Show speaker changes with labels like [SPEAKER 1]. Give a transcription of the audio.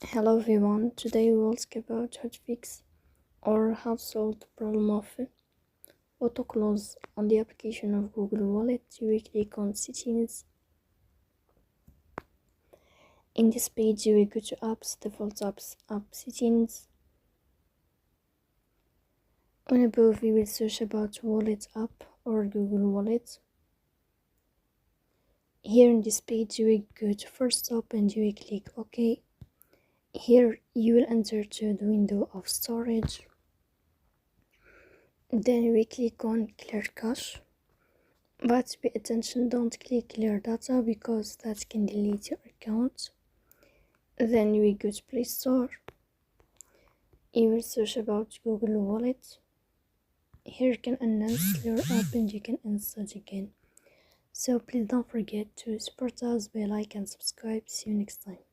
[SPEAKER 1] Hello everyone, today we will talk about how to fix or how to solve the problem of Autoclose on the application of Google Wallet. You will click on settings. In this page you will go to apps, default apps, app settings. On above we will search about wallet app or Google Wallet. Here in this page you will go to first stop and you will click OK. Here you will enter to the window of storage. Then we click on clear cache, but pay attention, don't click clear data because that can delete your account. Then we go to Play Store. You will search about Google Wallet. Here you can announce your app and you can install it again. So please don't forget to support us by like and subscribe. See you next time.